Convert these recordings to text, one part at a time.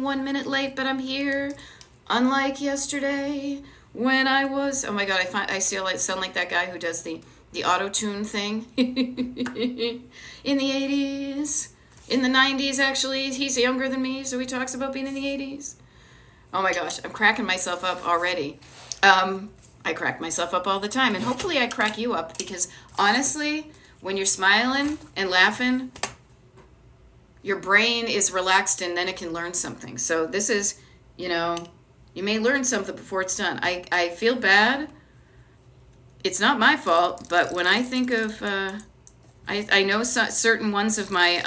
1 minute late, but I'm here. Unlike yesterday when I was, oh my God, I sound like that guy who does the auto-tune thing. In the 80s, in the 90s actually. He's younger than me, so he talks about being in the 80s. Oh my gosh, I'm cracking myself up already. I crack myself up all the time, and hopefully I crack you up, because honestly, when you're smiling and laughing, your brain is relaxed and then it can learn something. So this is, you may learn something before it's done. I feel bad. It's not my fault, but when I think of, I know certain ones of my,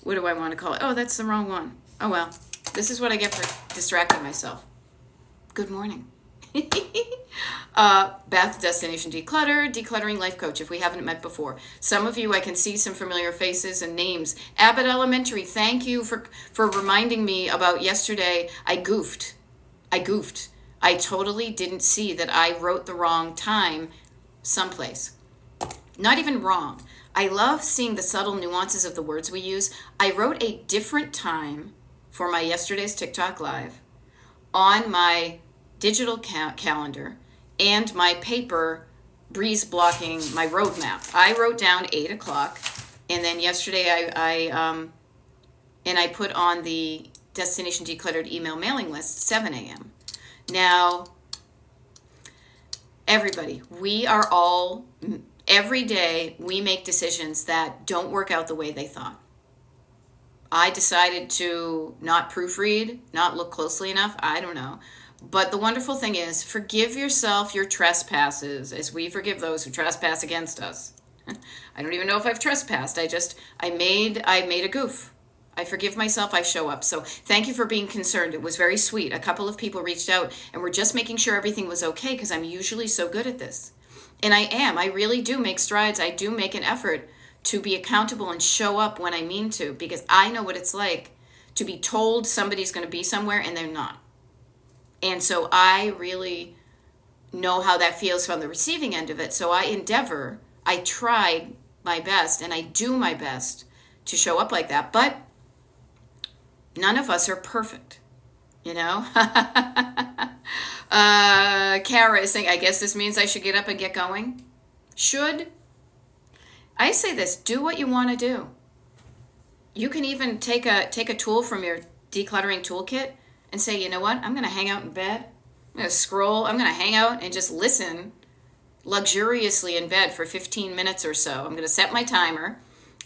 what do I want to call it? Oh, that's the wrong one. Oh well, this is what I get for distracting myself. Good morning. Beth, Destination Declutter, Decluttering Life Coach, if we haven't met before. Some of you, I can see some familiar faces and names. Abbott Elementary, thank you for reminding me about yesterday. I goofed. I totally didn't see that I wrote the wrong time someplace. Not even wrong. I love seeing the subtle nuances of the words we use. I wrote a different time for my yesterday's TikTok Live on my digital calendar and my paper breeze blocking my roadmap. I wrote down 8 o'clock, and then yesterday I put on the Destination Decluttered email mailing list 7 a.m. Now, everybody, every day we make decisions that don't work out the way they thought. I decided to not proofread, not look closely enough. I don't know. But the wonderful thing is, forgive yourself your trespasses as we forgive those who trespass against us. I don't even know if I've trespassed. I made a goof. I forgive myself. I show up. So thank you for being concerned. It was very sweet. A couple of people reached out and were just making sure everything was okay, because I'm usually so good at this. And I am. I really do make strides. I do make an effort to be accountable and show up when I mean to, because I know what it's like to be told somebody's going to be somewhere and they're not. And so I really know how that feels from the receiving end of it. So I try my best, and I do my best to show up like that. But none of us are perfect, Kara is saying, I guess this means I should get up and get going. Should? I say this, do what you want to do. You can even take a tool from your decluttering toolkit and say, you know what, I'm going to hang out in bed. I'm going to scroll. I'm going to hang out and just listen luxuriously in bed for 15 minutes or so. I'm going to set my timer,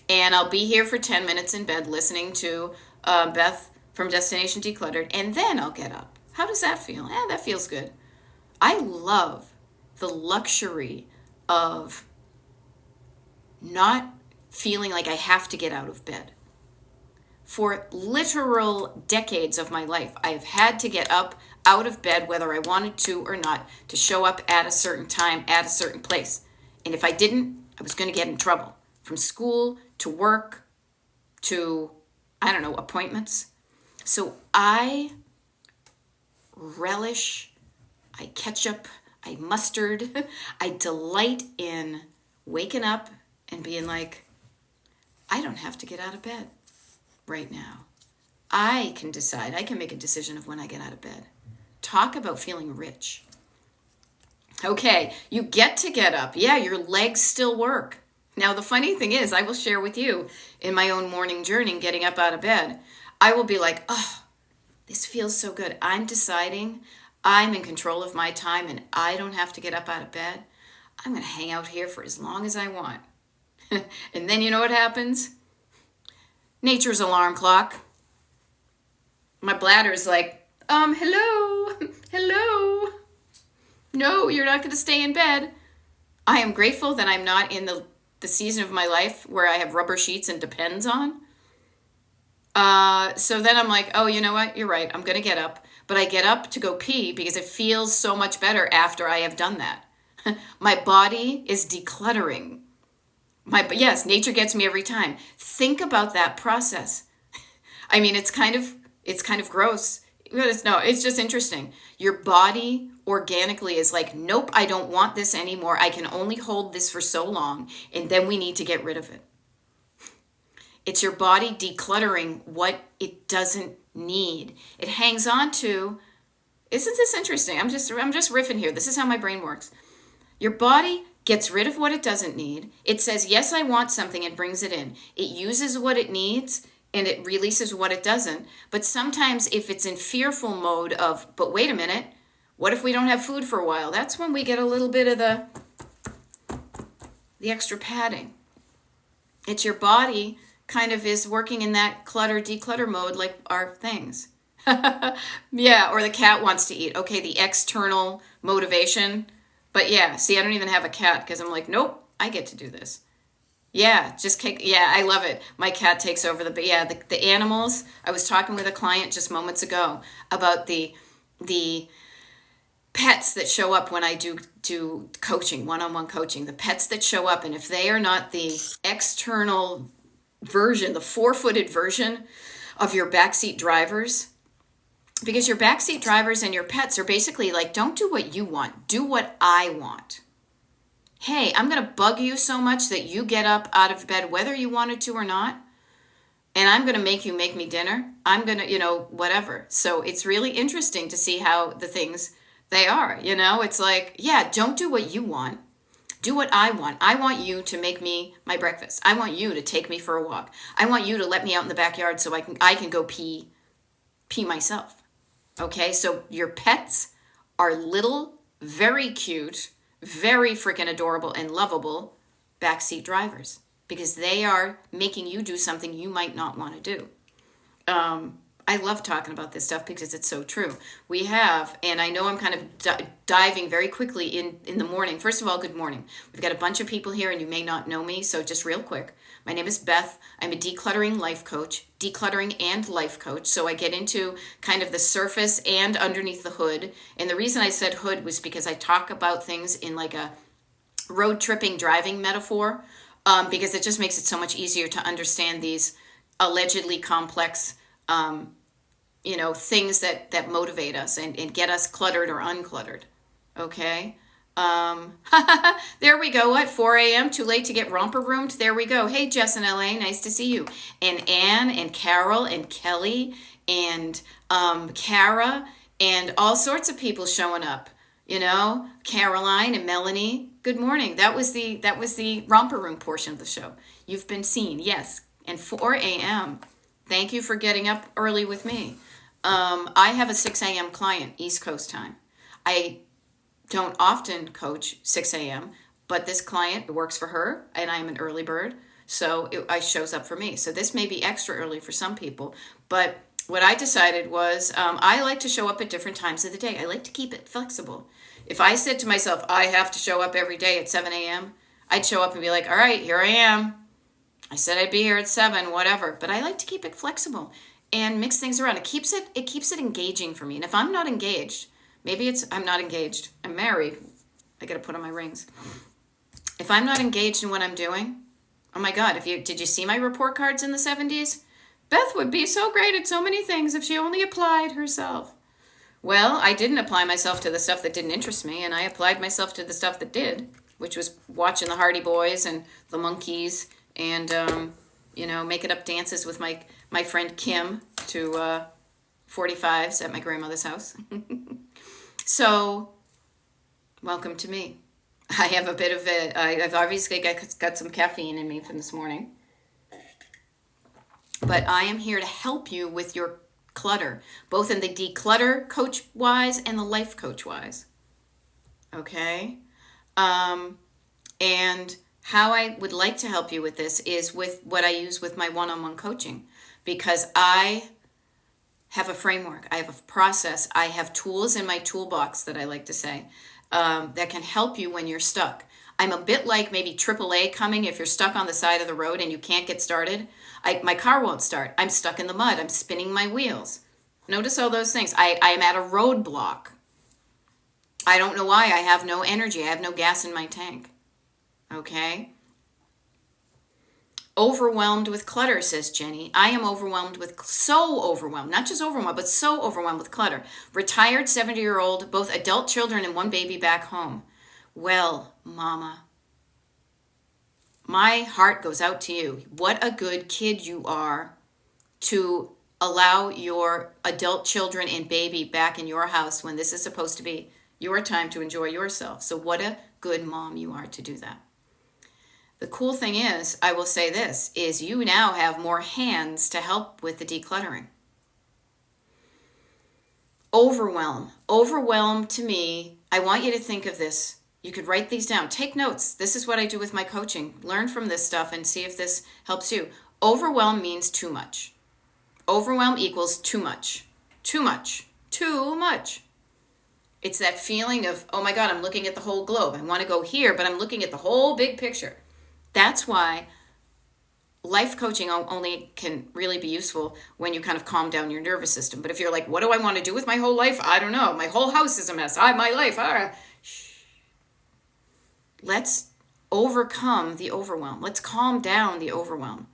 and I'll be here for 10 minutes in bed listening to Beth from Destination Decluttered, and then I'll get up. How does that feel? That feels good. I love the luxury of not feeling like I have to get out of bed. For literal decades of my life, I've had to get up out of bed whether I wanted to or not, to show up at a certain time at a certain place. And if I didn't, I was going to get in trouble. From school to work to, appointments. So I relish, I ketchup, I mustard, I delight in waking up and being like, I don't have to get out of bed right now. I can decide. I can make a decision of when I get out of bed. Talk about feeling rich. Okay, you get to get up. Yeah, your legs still work. Now, the funny thing is, I will share with you in my own morning journey, getting up out of bed, I will be like, oh, this feels so good. I'm deciding I'm in control of my time and I don't have to get up out of bed. I'm going to hang out here for as long as I want. And then you know what happens? Nature's alarm clock. My bladder's like, hello. No, you're not going to stay in bed. I am grateful that I'm not in the season of my life where I have rubber sheets and depends on. So then I'm like, oh, you know what? You're right. I'm going to get up. But I get up to go pee because it feels so much better after I have done that. My body is decluttering. Yes, nature gets me every time. Think about that process. I mean, it's kind of gross. It's just interesting. Your body organically is like, nope, I don't want this anymore. I can only hold this for so long, and then we need to get rid of it. It's your body decluttering what it doesn't need. It hangs on to, isn't this interesting? I'm just riffing here. This is how my brain works. Your body gets rid of what it doesn't need. It says, yes, I want something, and brings it in. It uses what it needs and it releases what it doesn't. But sometimes if it's in fearful mode of, but wait a minute, what if we don't have food for a while? That's when we get a little bit of the extra padding. It's your body kind of is working in that clutter, declutter mode like our things. Yeah, or the cat wants to eat. Okay, the external motivation. But yeah, see, I don't even have a cat because I'm like, nope, I get to do this. Yeah, just kick. Yeah, I love it. My cat takes over the animals. I was talking with a client just moments ago about the pets that show up when I do coaching, one-on-one coaching. The pets that show up, and if they are not the external version, the four-footed version of your backseat drivers, because your backseat drivers and your pets are basically like, don't do what you want, do what I want. Hey, I'm going to bug you so much that you get up out of bed whether you wanted to or not, and I'm going to make you make me dinner. I'm going to, whatever. So it's really interesting to see how the things they are, it's like, yeah, don't do what you want. Do what I want. I want you to make me my breakfast. I want you to take me for a walk. I want you to let me out in the backyard so I can go pee myself. Okay, so your pets are little, very cute, very freaking adorable and lovable backseat drivers because they are making you do something you might not want to do. I love talking about this stuff because it's so true. We have, and I know I'm kind of diving very quickly in the morning. First of all, good morning. We've got a bunch of people here and you may not know me, so just real quick. My name is Beth. I'm a decluttering life coach, decluttering and life coach. So I get into kind of the surface and underneath the hood. And the reason I said hood was because I talk about things in like a road tripping driving metaphor, because it just makes it so much easier to understand these allegedly complex things that motivate us and get us cluttered or uncluttered. Okay. There we go. What? 4 a.m. Too late to get romper roomed? There we go. Hey, Jess in LA. Nice to see you. And Anne and Carol and Kelly and Kara and all sorts of people showing up. Caroline and Melanie. Good morning. That was the romper room portion of the show. You've been seen. Yes. And 4 a.m. Thank you for getting up early with me. I have a 6 a.m. client, East Coast time. I don't often coach 6 a.m., but this client, it works for her, and I'm an early bird, so it shows up for me. So this may be extra early for some people, but what I decided was I like to show up at different times of the day. I like to keep it flexible. If I said to myself, I have to show up every day at 7 a.m., I'd show up and be like, all right, here I am. I said I'd be here at 7, whatever. But I like to keep it flexible and mix things around. It keeps it engaging for me. And if I'm not engaged, maybe I'm not engaged. I'm married. I got to put on my rings. If I'm not engaged in what I'm doing, oh my God, did you see my report cards in the 70s? Beth would be so great at so many things if she only applied herself. Well, I didn't apply myself to the stuff that didn't interest me, and I applied myself to the stuff that did, which was watching the Hardy Boys and the Monkees and, making up dances with my friend Kim to 45s at my grandmother's house. So, welcome to me. I have a bit of it. I've obviously got some caffeine in me from this morning. But I am here to help you with your clutter, both in the declutter coach-wise and the life coach-wise. Okay? And how I would like to help you with this is with what I use with my one-on-one coaching, because I have a framework, I have a process, I have tools in my toolbox that I like to say that can help you when you're stuck. I'm a bit like maybe AAA coming if you're stuck on the side of the road and you can't get started. My car won't start. I'm stuck in the mud. I'm spinning my wheels. Notice all those things. I'm at a roadblock. I don't know why. I have no energy. I have no gas in my tank. Okay? Overwhelmed with clutter, says Jenny. I am so overwhelmed, not just overwhelmed, but so overwhelmed with clutter. Retired 70-year-old, both adult children and one baby back home. Well, Mama, my heart goes out to you. What a good kid you are to allow your adult children and baby back in your house when this is supposed to be your time to enjoy yourself. So what a good mom you are to do that. The cool thing is, I will say this, is you now have more hands to help with the decluttering. Overwhelm. Overwhelm to me, I want you to think of this. You could write these down. Take notes. This is what I do with my coaching. Learn from this stuff and see if this helps you. Overwhelm means too much. Overwhelm equals too much. Too much. Too much. It's that feeling of, oh my God, I'm looking at the whole globe. I want to go here, but I'm looking at the whole big picture. That's why life coaching only can really be useful when you kind of calm down your nervous system. But if you're like, what do I want to do with my whole life? I don't know. My whole house is a mess. My life. Shh. Let's overcome the overwhelm. Let's calm down the overwhelm.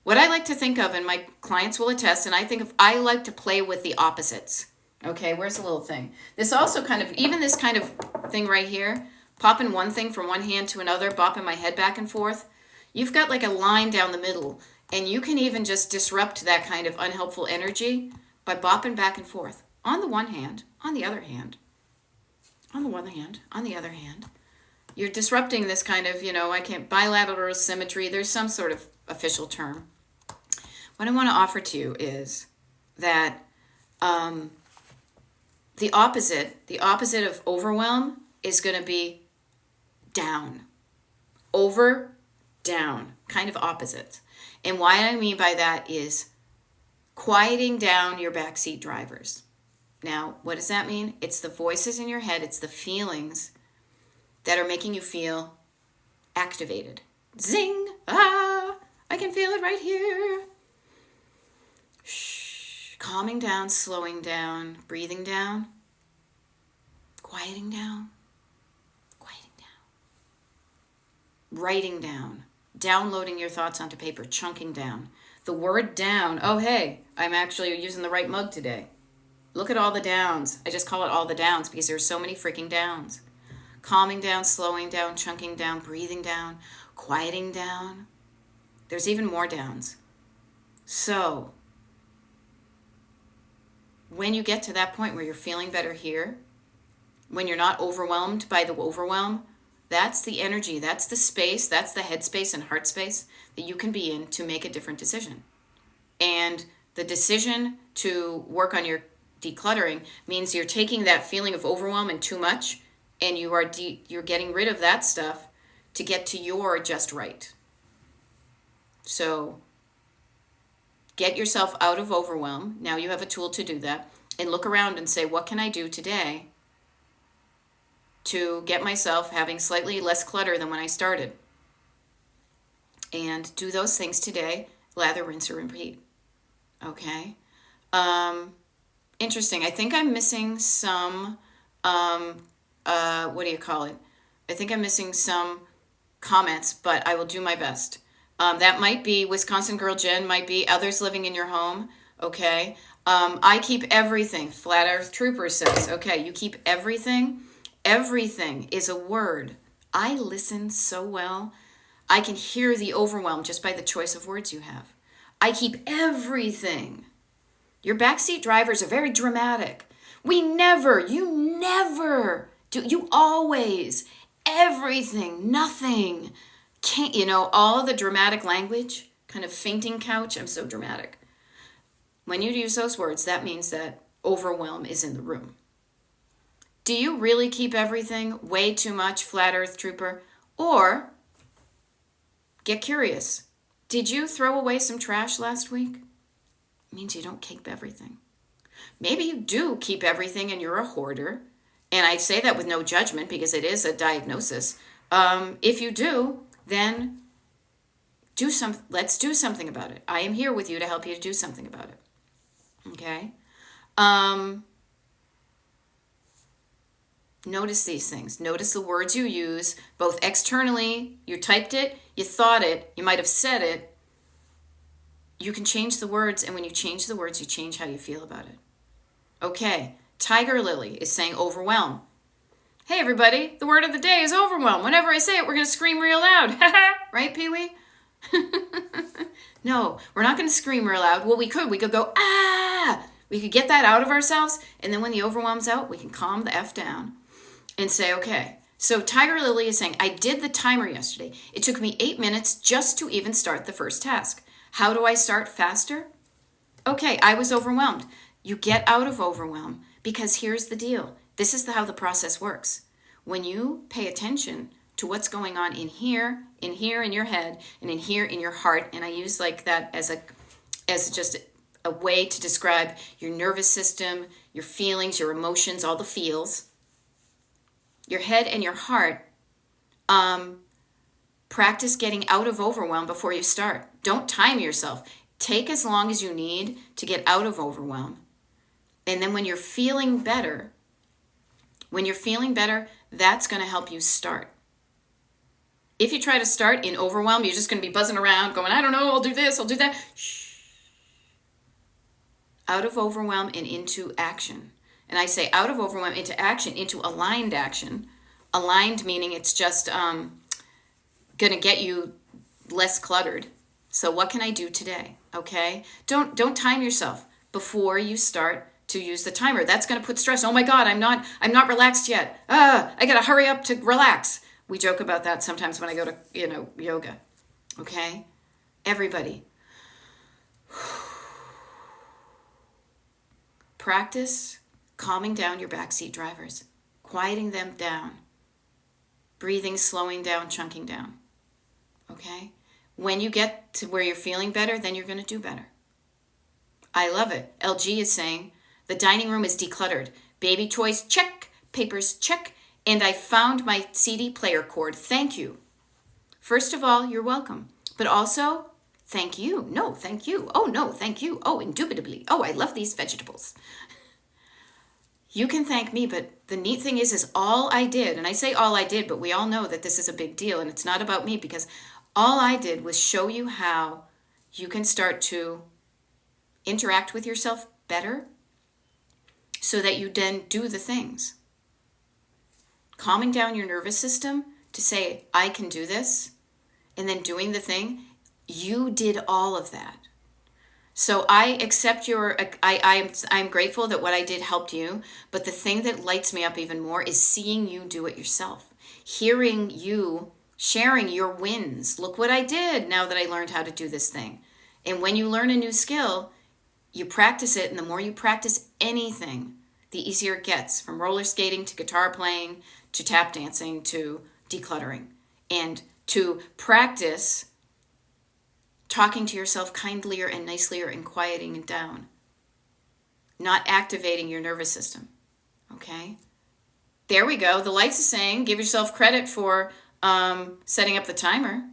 What I like to think of, and my clients will attest, and I like to play with the opposites. Okay, where's the little thing? This also kind of, even this kind of thing right here, popping one thing from one hand to another, bopping my head back and forth. You've got like a line down the middle, and you can even just disrupt that kind of unhelpful energy by bopping back and forth. On the one hand, on the other hand, on the one hand, on the other hand, you're disrupting this kind of, bilateral symmetry. There's some sort of official term. What I want to offer to you is that the opposite of overwhelm is going to be down. Over, down, kind of opposite. And what I mean by that is quieting down your backseat drivers. Now, what does that mean? It's the voices in your head, it's the feelings that are making you feel activated. Zing! Ah! I can feel it right here. Shh. Calming down, slowing down, breathing down, quieting down, writing down, downloading your thoughts onto paper, chunking down. The word down, oh hey, I'm actually using the right mug today. Look at all the downs. I just call it all the downs because there's so many freaking downs. Calming down, slowing down, chunking down, breathing down, quieting down. There's even more downs. So, when you get to that point where you're feeling better here, when you're not overwhelmed by the overwhelm, that's the energy, that's the space, that's the headspace and heart space that you can be in to make a different decision. And the decision to work on your decluttering means you're taking that feeling of overwhelm and too much, and you're getting rid of that stuff to get to your just right. So get yourself out of overwhelm. Now you have a tool to do that. And look around and say, what can I do today to get myself having slightly less clutter than when I started? And do those things today. Lather, rinse, or repeat. Okay. Interesting. I think I'm missing some, what do you call it? I think I'm missing some comments, but I will do my best. That might be Wisconsin Girl Jen, might be others living in your home. Okay. I keep everything. Flat Earth Trooper says, okay, you keep everything. Everything is a word. I listen so well. I can hear the overwhelm just by the choice of words you have. I keep everything. Your backseat drivers are very dramatic. You never do, you always, everything, nothing, can't, all of the dramatic language, kind of fainting couch, I'm so dramatic. When you use those words, that means that overwhelm is in the room. Do you really keep everything? Way too much, Flat Earth Trooper? Or get curious. Did you throw away some trash last week? It means you don't keep everything. Maybe you do keep everything and you're a hoarder. And I say that with no judgment because it is a diagnosis. If you do, then let's do something about it. I am here with you to help you to do something about it. Okay? Notice these things. Notice the words you use, both externally, you typed it, you thought it, you might have said it. You can change the words, and when you change the words, you change how you feel about it. Okay, Tiger Lily is saying overwhelm. Hey everybody, the word of the day is overwhelm. Whenever I say it, we're going to scream real loud. Right, Pee-wee? No, we're not going to scream real loud. Well, we could go, ah! We could get that out of ourselves. And then when the overwhelm's out, we can calm the F down and say, okay. So Tiger Lily is saying, I did the timer yesterday. It took me 8 minutes just to even start the first task. How do I start faster? Okay, I was overwhelmed. You get out of overwhelm because here's the deal. This is how the process works. When you pay attention to what's going on in here in your head, and in here in your heart, and I use like that as just a way to describe your nervous system, your feelings, your emotions, all the feels. Your head and your heart, practice getting out of overwhelm before you start. Don't time yourself. Take as long as you need to get out of overwhelm. And then when you're feeling better, that's going to help you start. If you try to start in overwhelm, you're just going to be buzzing around going, I don't know, I'll do this, I'll do that. Shh. Out of overwhelm and into action. And I say out of overwhelm into action, into aligned action. Aligned meaning it's just going to get you less cluttered. So what can I do today? Okay? Don't time yourself before you start to use the timer. That's going to put stress. Oh my God, I'm not relaxed yet. I got to hurry up to relax. We joke about that sometimes when I go to, yoga. Okay? Everybody. Practice calming down your backseat drivers, quieting them down, breathing, slowing down, chunking down. Okay? When you get to where you're feeling better, then you're going to do better. I love it. LG is saying, the dining room is decluttered. Baby toys, check. Papers, check. And I found my CD player cord. Thank you. First of all, you're welcome. But also, thank you. No, thank you. Oh, no, thank you. Oh, indubitably. Oh, I love these vegetables. You can thank me, but the neat thing is all I did, and I say all I did, but we all know that this is a big deal, and it's not about me, because all I did was show you how you can start to interact with yourself better so that you then do the things. Calming down your nervous system to say, I can do this, and then doing the thing, you did all of that. So I accept I'm grateful that what I did helped you, but the thing that lights me up even more is seeing you do it yourself. Hearing you sharing your wins. Look what I did now that I learned how to do this thing. And when you learn a new skill, you practice it, and the more you practice anything, the easier it gets, from roller skating to guitar playing to tap dancing to decluttering. And to practice talking to yourself kindlier and nicelier and quieting it down. Not activating your nervous system. Okay? There we go. The lights are saying, give yourself credit for setting up the timer.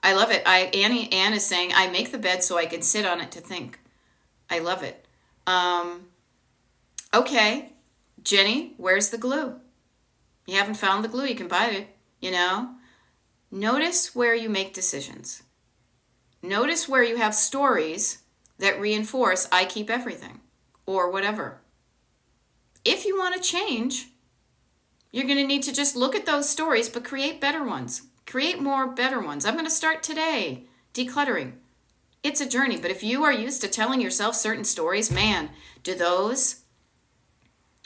I love it. Anne is saying, I make the bed so I can sit on it to think. I love it. Okay. Jenny, where's the glue? You haven't found the glue. You can buy it, Notice where you make decisions. Notice where you have stories that reinforce, I keep everything, or whatever. If you want to change, you're going to need to just look at those stories, but create better ones. Create more better ones. I'm going to start today, decluttering. It's a journey, but if you are used to telling yourself certain stories, man,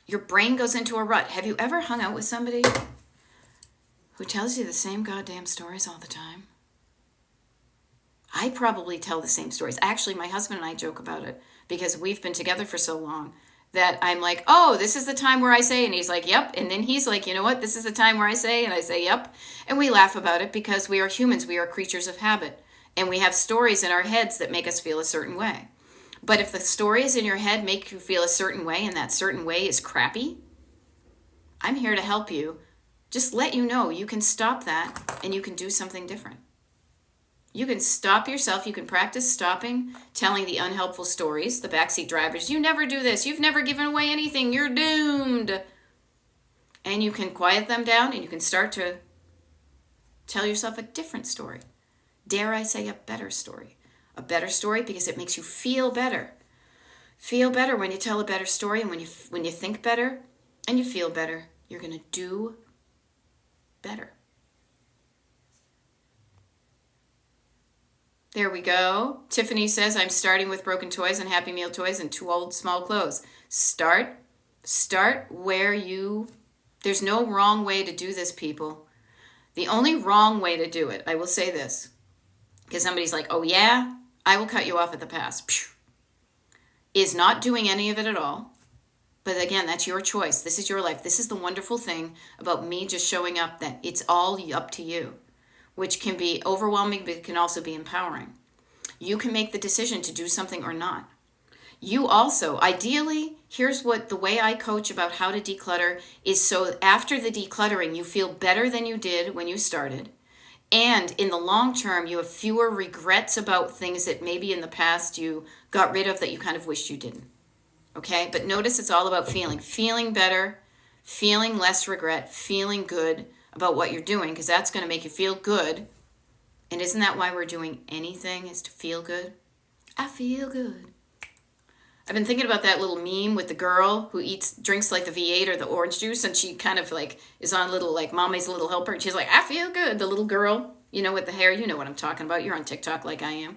your brain goes into a rut. Have you ever hung out with somebody who tells you the same goddamn stories all the time? I probably tell the same stories. Actually, my husband and I joke about it because we've been together for so long that I'm like, oh, this is the time where I say, and he's like, yep. And then he's like, you know what? This is the time where I say, and I say, yep. And we laugh about it because we are humans. We are creatures of habit. And we have stories in our heads that make us feel a certain way. But if the stories in your head make you feel a certain way and that certain way is crappy, I'm here to help you. Just let you know you can stop that and you can do something different. You can stop yourself. You can practice stopping, telling the unhelpful stories, the backseat drivers. You never do this. You've never given away anything. You're doomed. And you can quiet them down and you can start to tell yourself a different story. Dare I say a better story? A better story because it makes you feel better. Feel better when you tell a better story, and when you think better and you feel better, you're going to do better. There we go. Tiffany says, I'm starting with broken toys and Happy Meal toys and 2 old small clothes. Start where there's no wrong way to do this, people. The only wrong way to do it, I will say this, because somebody's like, oh yeah, I will cut you off at the pass, is not doing any of it at all. But again, that's your choice. This is your life. This is the wonderful thing about me just showing up, that it's all up to you, which can be overwhelming, but it can also be empowering. You can make the decision to do something or not. You also, ideally, here's what the way I coach about how to declutter is, so after the decluttering, you feel better than you did when you started. And in the long term, you have fewer regrets about things that maybe in the past you got rid of that you kind of wished you didn't. Okay? But notice it's all about feeling better, feeling less regret, feeling good about what you're doing, because that's going to make you feel good. And isn't that why we're doing anything, is to feel good? I feel good. I've been thinking about that little meme with the girl who drinks like the V8 or the orange juice, and she kind of like is on little like Mommy's Little Helper, and she's like, I feel good. The little girl, you know, with the hair, you know what I'm talking about. You're on TikTok like I am.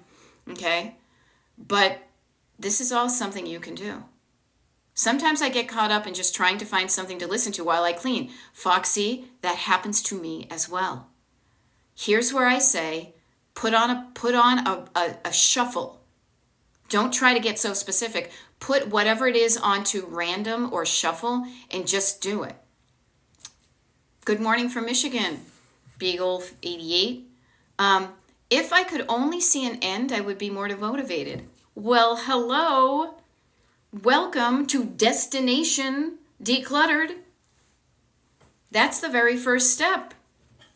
Okay? But this is all something you can do. Sometimes I get caught up in just trying to find something to listen to while I clean. Foxy, that happens to me as well. Here's where I say, put on a shuffle. Don't try to get so specific. Put whatever it is onto random or shuffle and just do it. Good morning from Michigan, Beagle 88. If I could only see an end, I would be more motivated. Well, hello. Welcome to Destination Decluttered. That's the very first step,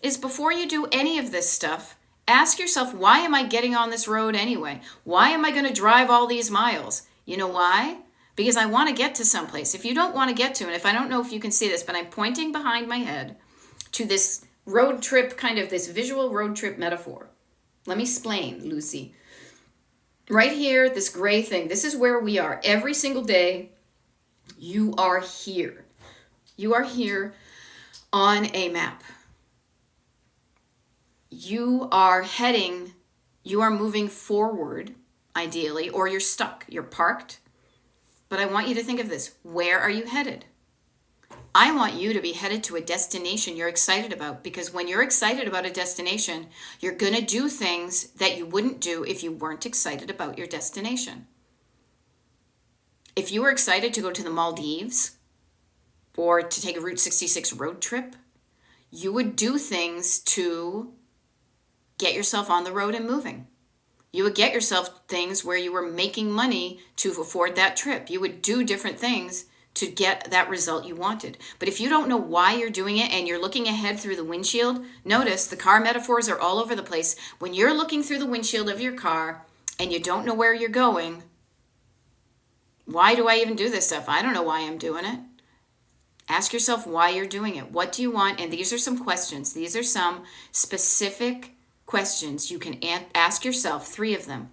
is before you do any of this stuff, ask yourself, why am I getting on this road anyway? Why am I going to drive all these miles? You know why? Because I want to get to someplace. If you don't want to get to, and if I don't know if you can see this, but I'm pointing behind my head to this road trip, kind of this visual road trip metaphor. Let me explain, Lucy. Right here, this gray thing, this is where we are. Every single day, you are here. You are here on a map. You are moving forward, ideally, or you're stuck, you're parked. But I want you to think of this. Where are you headed? I want you to be headed to a destination you're excited about, because when you're excited about a destination, you're going to do things that you wouldn't do if you weren't excited about your destination. If you were excited to go to the Maldives or to take a Route 66 road trip, you would do things to get yourself on the road and moving. You would get yourself things where you were making money to afford that trip. You would do different things to get that result you wanted. But if you don't know why you're doing it and you're looking ahead through the windshield, notice the car metaphors are all over the place. When you're looking through the windshield of your car and you don't know where you're going, why do I even do this stuff? I don't know why I'm doing it. Ask yourself why you're doing it. What do you want? And these are some questions. These are some specific questions you can ask yourself, 3 of them.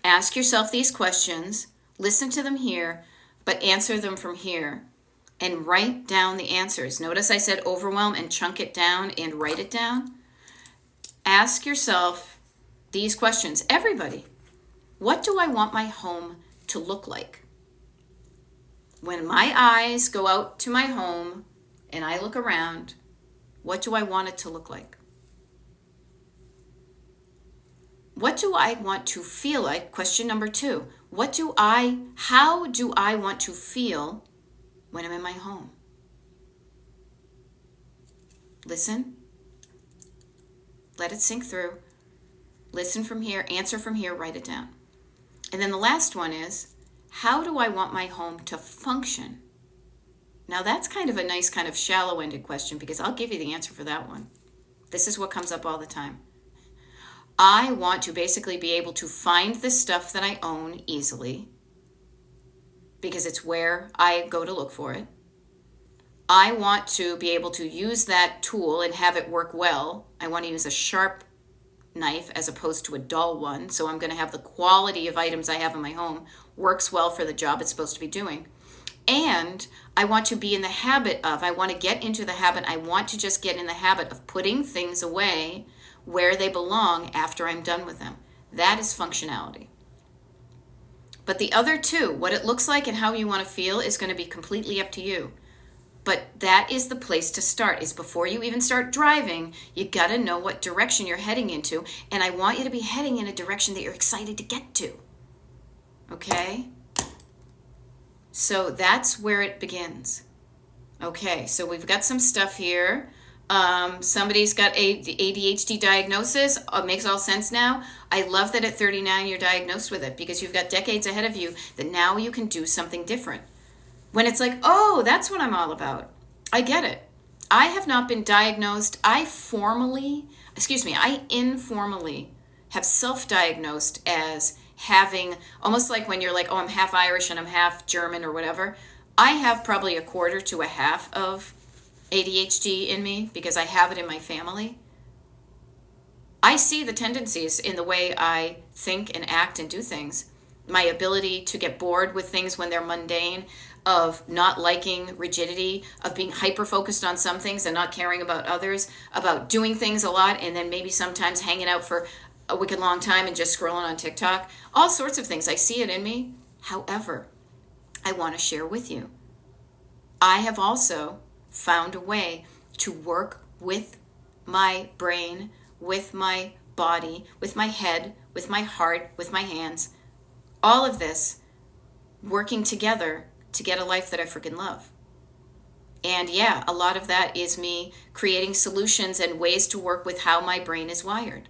Ask yourself these questions, listen to them here, but answer them from here, and write down the answers. Notice I said overwhelm and chunk it down and write it down. Ask yourself these questions. Everybody, what do I want my home to look like? When my eyes go out to my home and I look around, what do I want it to look like? What do I want to feel like? Question number 2. How do I want to feel when I'm in my home? Listen. Let it sink through. Listen from here, answer from here, write it down. And then the last one is, how do I want my home to function? Now that's kind of a nice kind of shallow-ended question, because I'll give you the answer for that one. This is what comes up all the time. I want to basically be able to find the stuff that I own easily, because it's where I go to look for it. I want to be able to use that tool and have it work well. I want to use a sharp knife as opposed to a dull one. So I'm going to have the quality of items I have in my home works well for the job it's supposed to be doing. And I want to be in the habit of, I want to get into the habit, I want to just get in the habit of putting things away where they belong after I'm done with them. That is functionality. But the other two, what it looks like and how you want to feel, is going to be completely up to you. But that is the place to start, is before you even start driving, you got to know what direction you're heading into. And I want you to be heading in a direction that you're excited to get to. Okay? So that's where it begins. Okay, so we've got some stuff here. Somebody's got the ADHD diagnosis. It makes all sense now. I love that at 39 you're diagnosed with it, because you've got decades ahead of you that now you can do something different. When it's like, oh, that's what I'm all about. I get it. I have not been diagnosed. I informally have self-diagnosed as having, almost like when you're like, oh, I'm half Irish and I'm half German or whatever. I have probably a quarter to a half of ADHD in me because I have it in my family. I see the tendencies in the way I think and act and do things. My ability to get bored with things when they're mundane, of not liking rigidity, of being hyper-focused on some things and not caring about others, about doing things a lot and then maybe sometimes hanging out for a wicked long time and just scrolling on TikTok. All sorts of things. I see it in me. However, I want to share with you. I have also found a way to work with my brain, with my body, with my head, with my heart, with my hands. All of this working together to get a life that I freaking love. And yeah, a lot of that is me creating solutions and ways to work with how my brain is wired.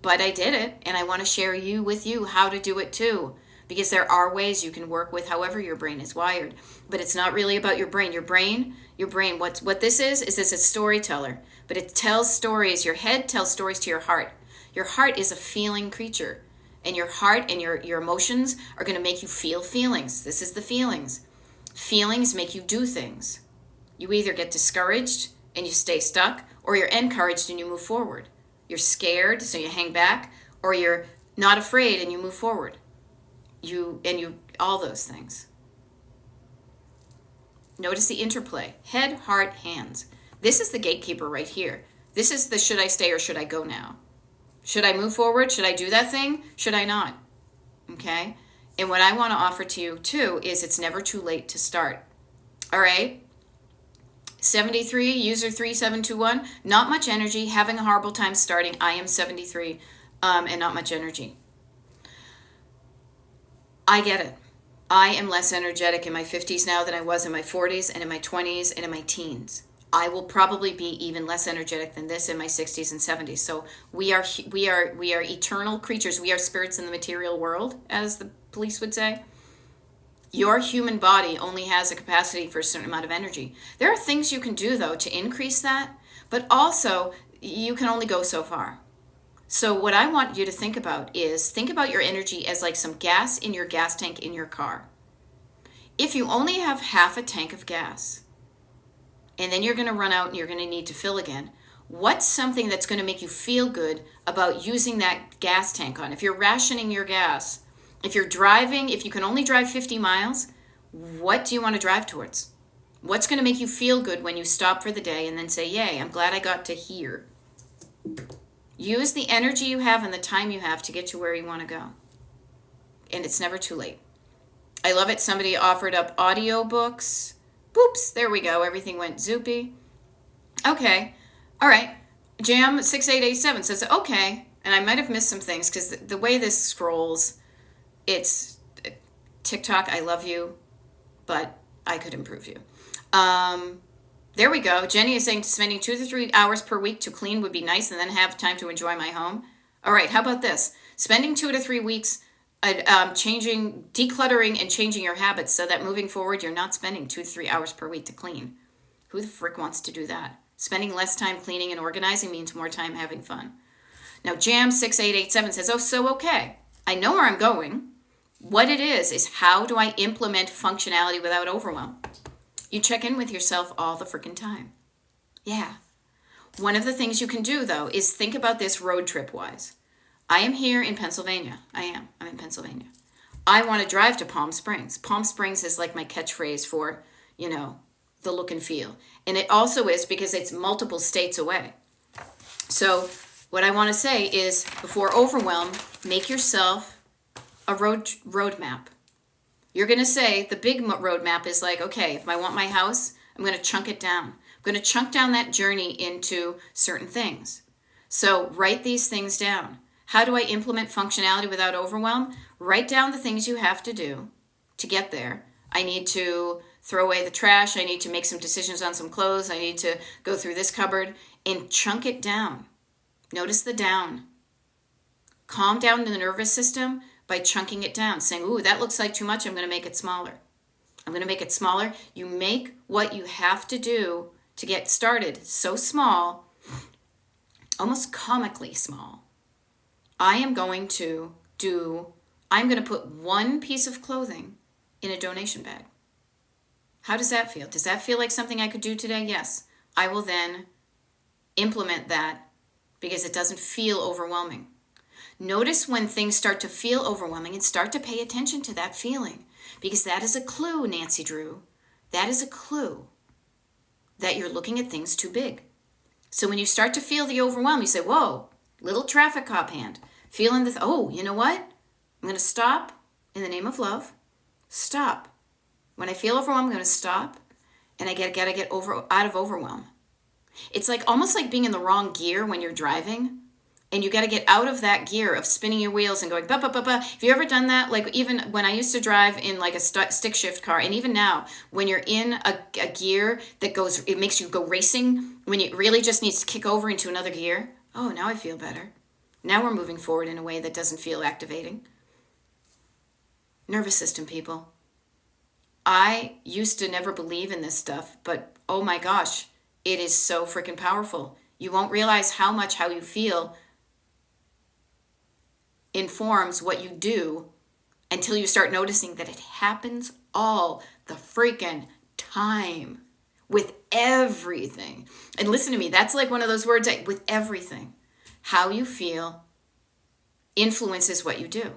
But I did it, and I want to share with you how to do it too. Because there are ways you can work with however your brain is wired. But it's not really about your brain. Your brain, what this is it's a storyteller. But it tells stories. Your head tells stories to your heart. Your heart is a feeling creature. And your heart and your emotions are going to make you feel feelings. This is the feelings. Feelings make you do things. You either get discouraged and you stay stuck, or you're encouraged and you move forward. You're scared, so you hang back, or you're not afraid and you move forward. All those things. Notice the interplay. Head, heart, hands. This is the gatekeeper right here. This is the should I stay or should I go now? Should I move forward? Should I do that thing? Should I not? Okay? And what I want to offer to you too is it's never too late to start. All right? 73, user 3721, not much energy, having a horrible time starting. I am 73 and not much energy. I get it. I am less energetic in my 50s now than I was in my 40s and in my 20s and in my teens. I will probably be even less energetic than this in my 60s and 70s. So we are eternal creatures. We are spirits in the material world, as the police would say. Your human body only has a capacity for a certain amount of energy. There are things you can do, though, to increase that, but also you can only go so far. So what I want you to think about your energy as like some gas in your gas tank in your car. If you only have half a tank of gas, and then you're going to run out and you're going to need to fill again, what's something that's going to make you feel good about using that gas tank on? If you're rationing your gas, if you're driving, if you can only drive 50 miles, what do you want to drive towards? What's going to make you feel good when you stop for the day and then say, yay, I'm glad I got to here? Use the energy you have and the time you have to get to where you want to go. And it's never too late. I love it. Somebody offered up audiobooks. Boops, there we go. Everything went zoopy. Okay. All right. Jam 6887 says, okay. And I might have missed some things because the way this scrolls, it's TikTok, I love you, but I could improve you. There we go. Jenny is saying spending 2 to 3 hours per week to clean would be nice and then have time to enjoy my home. All right, how about this? Spending 2 to 3 weeks decluttering and changing your habits so that moving forward you're not spending 2 to 3 hours per week to clean. Who the frick wants to do that? Spending less time cleaning and organizing means more time having fun. Now Jam 6887 says, oh, so okay. I know where I'm going. What it is how do I implement functionality without overwhelm? You check in with yourself all the freaking time. Yeah. One of the things you can do, though, is think about this road trip-wise. I am here in Pennsylvania. I'm in Pennsylvania. I want to drive to Palm Springs. Palm Springs is like my catchphrase for, the look and feel. And it also is because it's multiple states away. So What I want to say is, before overwhelm, make yourself a roadmap. You're going to say the big roadmap is like, okay, if I want my house, I'm going to chunk it down. I'm going to chunk down that journey into certain things. So write these things down. How do I implement functionality without overwhelm? Write down the things you have to do to get there. I need to throw away the trash. I need to make some decisions on some clothes. I need to go through this cupboard, and chunk it down. Notice the down. Calm down the nervous system by chunking it down, saying, ooh, that looks like too much. I'm going to make it smaller. I'm going to make it smaller. You make what you have to do to get started so small, almost comically small. I'm going to put one piece of clothing in a donation bag. How does that feel? Does that feel like something I could do today? Yes. I will then implement that because it doesn't feel overwhelming. Notice when things start to feel overwhelming and start to pay attention to that feeling, because that is a clue, Nancy Drew. That is a clue that you're looking at things too big. So when you start to feel the overwhelm, you say, whoa, little traffic cop hand. Feeling the, oh, you know what? I'm going to stop in the name of love. Stop. When I feel overwhelmed, I'm going to stop, and I gotta get out of overwhelm. It's like almost like being in the wrong gear when you're driving, and you got to get out of that gear of spinning your wheels and going ba ba ba ba. Have you ever done that? Like even when I used to drive in like a stick shift car, and even now when you're in a gear that goes, it makes you go racing when it really just needs to kick over into another gear. Oh, now I feel better. Now we're moving forward in a way that doesn't feel activating. Nervous system, people. I used to never believe in this stuff, but oh my gosh, it is so freaking powerful. You won't realize how much how you feel informs what you do until you start noticing that it happens all the freaking time with everything. And listen to me, that's like one of those words, with everything. How you feel influences what you do.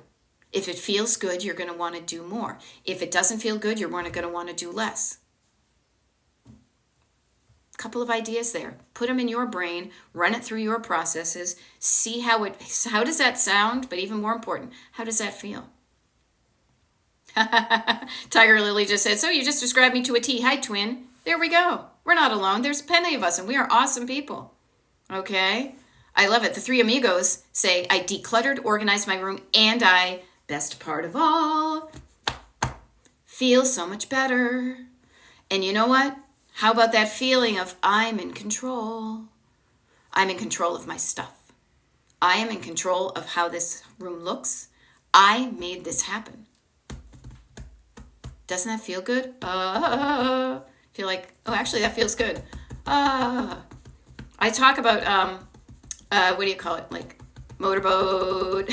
If it feels good, you're going to want to do more. If it doesn't feel good, you're going to want to do less. Couple of ideas there. Put them in your brain, run it through your processes, see how does that sound, but even more important, how does that feel? Tiger Lily just said, so you just described me to a T. Hi, twin. There we go. We're not alone. There's plenty of us, and we are awesome people. Okay? I love it. The three amigos say, I decluttered, organized my room, and I, best part of all, feel so much better. And you know what? How about that feeling of I'm in control? I'm in control of my stuff. I am in control of how this room looks. I made this happen. Doesn't that feel good? Feel like, oh, actually that feels good. I talk about, what do you call it? Like motorboat.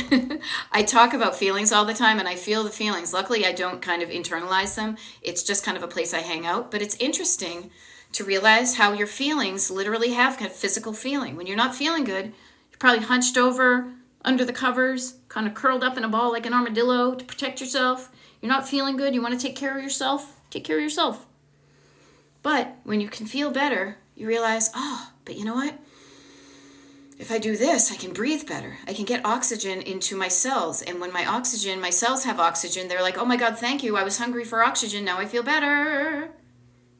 I talk about feelings all the time, and I feel the feelings. Luckily, I don't kind of internalize them. It's just kind of a place I hang out. But it's interesting to realize how your feelings literally have kind of physical feeling. When you're not feeling good, you're probably hunched over under the covers, kind of curled up in a ball like an armadillo to protect yourself. You're not feeling good. You want to take care of yourself. Take care of yourself. But when you can feel better, you realize, oh, but you know what? If I do this, I can breathe better. I can get oxygen into my cells. And when my cells have oxygen, they're like, oh my God, thank you. I was hungry for oxygen. Now I feel better.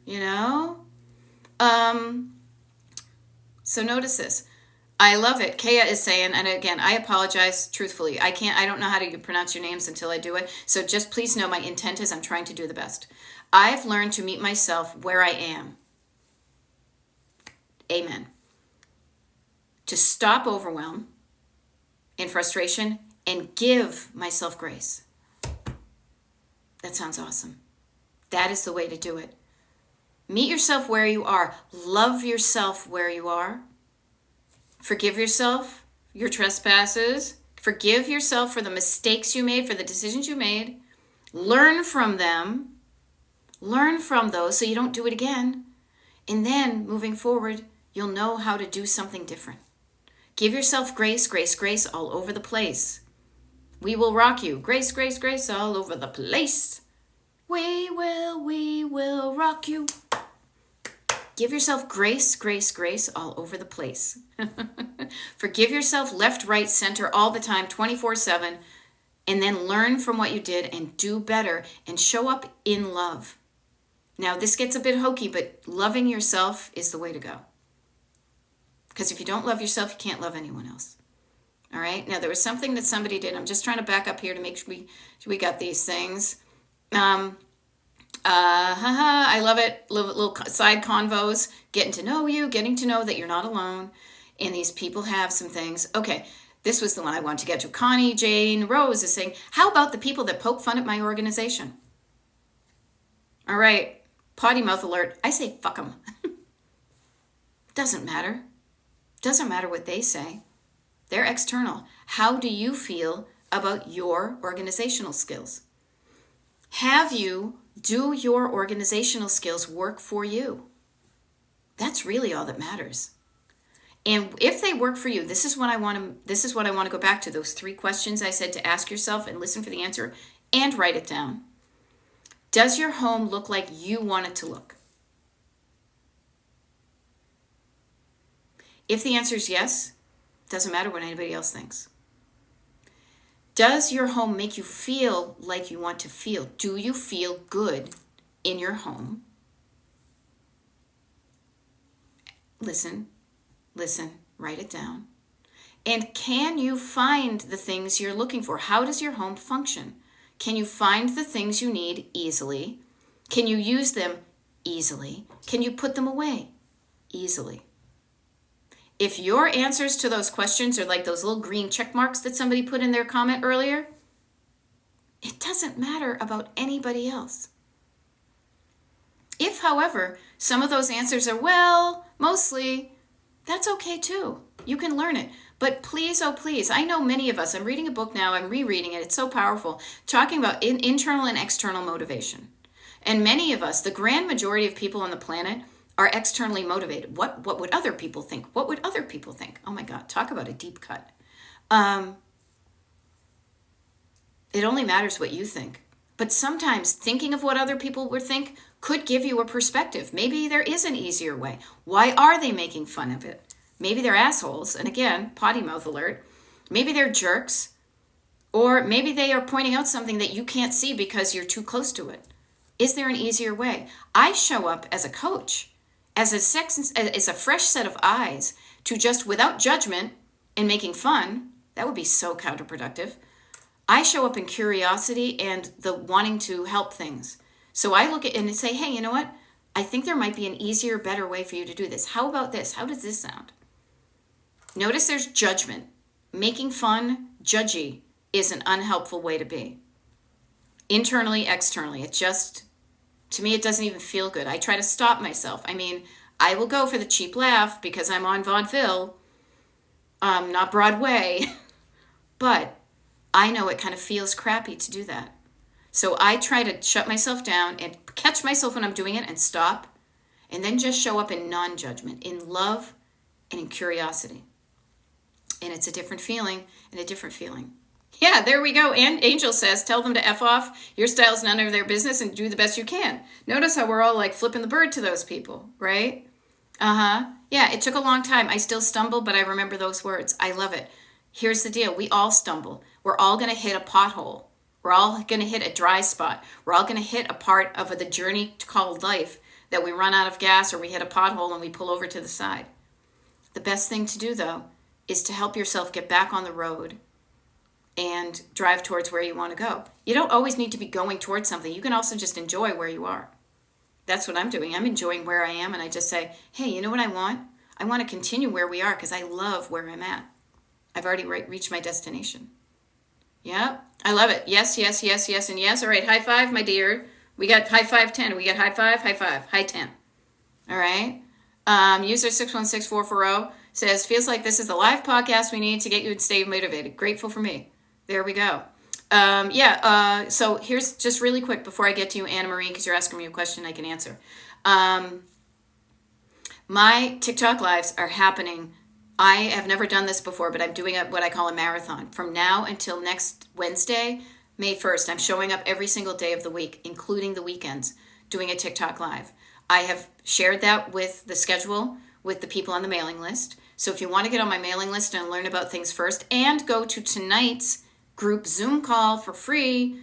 You know? So notice this. I love it. Kaya is saying, and again, I apologize truthfully. I don't know how to pronounce your names until I do it. So just please know my intent is I'm trying to do the best. I've learned to meet myself where I am. Amen. To stop overwhelm and frustration and give myself grace. That sounds awesome. That is the way to do it. Meet yourself where you are. Love yourself where you are. Forgive yourself your trespasses. Forgive yourself for the mistakes you made, for the decisions you made. Learn from them. Learn from those so you don't do it again. And then, moving forward, you'll know how to do something different. Give yourself grace, grace, grace all over the place. We will rock you. Grace, grace, grace all over the place. We will rock you. Give yourself grace, grace, grace all over the place. Forgive yourself left, right, center all the time, 24/7, and then learn from what you did and do better and show up in love. Now, this gets a bit hokey, but loving yourself is the way to go. Because if you don't love yourself, you can't love anyone else. All right? Now, there was something that somebody did. I'm just trying to back up here to make sure we got these things. I love it. Little side convos, getting to know you, getting to know that you're not alone. And these people have some things. Okay, this was the one I wanted to get to. Connie Jane Rose is saying, how about the people that poke fun at my organization? All right, potty mouth alert. I say fuck them. Doesn't matter. Doesn't matter what they say. They're external. How do you feel about your organizational skills? Do your organizational skills work for you? That's really all that matters. And if they work for you, this is what I want to go back to, those 3 questions I said to ask yourself and listen for the answer and write it down. Does your home look like you want it to look? If the answer is yes, doesn't matter what anybody else thinks. Does your home make you feel like you want to feel? Do you feel good in your home? Listen, write it down. And can you find the things you're looking for? How does your home function? Can you find the things you need easily? Can you use them easily? Can you put them away easily? If your answers to those questions are like those little green check marks that somebody put in their comment earlier, it doesn't matter about anybody else. If, however, some of those answers are, well, mostly, that's okay too. You can learn it. But please, oh please, I know many of us, I'm reading a book now, I'm rereading it, it's so powerful, talking about internal and external motivation. And many of us, the grand majority of people on the planet, are externally motivated. What would other people think? What would other people think? Oh my God, talk about a deep cut. It only matters what you think. But sometimes thinking of what other people would think could give you a perspective. Maybe there is an easier way. Why are they making fun of it? Maybe they're assholes. And again, potty mouth alert. Maybe they're jerks. Or maybe they are pointing out something that you can't see because you're too close to it. Is there an easier way? I show up as a coach, as a fresh set of eyes to just, without judgment and making fun, that would be so counterproductive. I show up in curiosity and the wanting to help things. So I look at it and say, hey, you know what? I think there might be an easier, better way for you to do this. How about this? How does this sound? Notice there's judgment. Making fun, judgy, is an unhelpful way to be. Internally, externally, to me, it doesn't even feel good. I try to stop myself. I mean, I will go for the cheap laugh because I'm on vaudeville, not Broadway, but I know it kind of feels crappy to do that. So I try to shut myself down and catch myself when I'm doing it and stop, and then just show up in non-judgment, in love and in curiosity. And it's a different feeling and a different feeling. Yeah, there we go. And Angel says, tell them to F off. Your style's none of their business and do the best you can. Notice how we're all like flipping the bird to those people, right? Yeah, it took a long time. I still stumble, but I remember those words. I love it. Here's the deal. We all stumble. We're all going to hit a pothole. We're all going to hit a dry spot. We're all going to hit a part of the journey called life that we run out of gas or we hit a pothole and we pull over to the side. The best thing to do, though, is to help yourself get back on the road and drive towards where you want to go. You don't always need to be going towards something. You can also just enjoy where you are. That's what I'm doing. I'm enjoying where I am, and I just say, hey, you know what I want? I want to continue where we are because I love where I'm at. I've already reached my destination. Yep, I love it. Yes, yes, yes, yes, and yes. All right, high five, my dear. We got high five 10. We got high five, high 10. All right. User 616440 says, feels like this is the live podcast we need to get you to stay motivated. Grateful for me. There we go. So here's just really quick before I get to you, Anna Marie, because you're asking me a question I can answer. My TikTok lives are happening. I have never done this before, but I'm doing what I call a marathon. From now until next Wednesday, May 1st, I'm showing up every single day of the week, including the weekends, doing a TikTok live. I have shared that with the schedule with the people on the mailing list. So if you want to get on my mailing list and learn about things first and go to tonight's group Zoom call for free,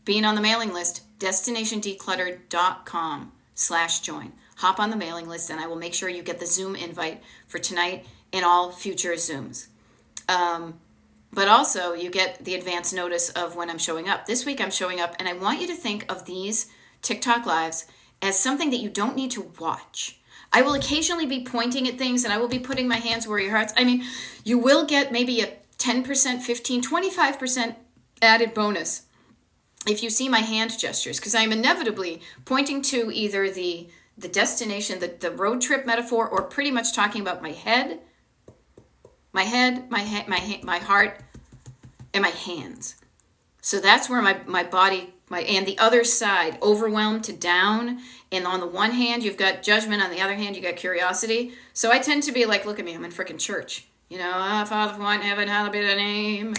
being on the mailing list, destinationdecluttered.com/join. Hop on the mailing list and I will make sure you get the Zoom invite for tonight and all future Zooms. But also you get the advance notice of when I'm showing up. This week I'm showing up, and I want you to think of these TikTok lives as something that you don't need to watch. I will occasionally be pointing at things, and I will be putting my hands where your heart's. I mean, you will get maybe a 10%, 15, 25% added bonus if you see my hand gestures, because I'm inevitably pointing to either the destination, the road trip metaphor, or pretty much talking about my head, my heart, and my hands. So that's where my body, and the other side, overwhelmed to down. And on the one hand, you've got judgment. On the other hand, you got curiosity. So I tend to be like, look at me, I'm in freaking church. You know, Father who art in heaven, hallowed be thy name.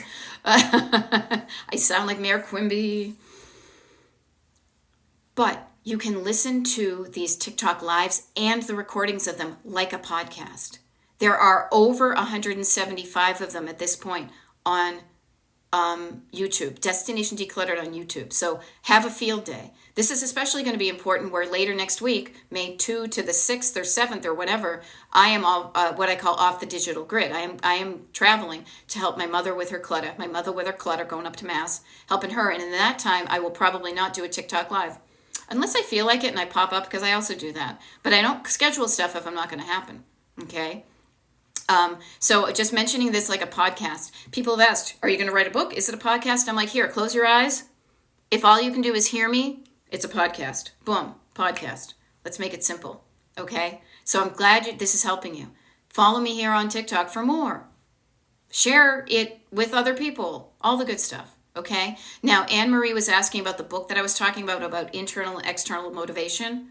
I sound like Mayor Quimby. But you can listen to these TikTok lives and the recordings of them like a podcast. There are over 175 of them at this point on YouTube, Destination Decluttered on YouTube. So have a field day. This is especially going to be important where later next week, May 2 to the 6th or 7th or whatever, I am all, what I call off the digital grid. I am traveling to help my mother with her clutter, going up to Mass, helping her. And in that time, I will probably not do a TikTok live. Unless I feel like it and I pop up, because I also do that. But I don't schedule stuff if I'm not going to happen. Okay? So just mentioning this like a podcast. People have asked, are you going to write a book? Is it a podcast? I'm like, here, close your eyes. If all you can do is hear me, it's a podcast. Boom, podcast. Let's make it simple. Okay? So I'm glad this is helping you. Follow me here on TikTok for more. Share it with other people. All the good stuff. Okay? Now, Anne-Marie was asking about the book that I was talking about internal and external motivation.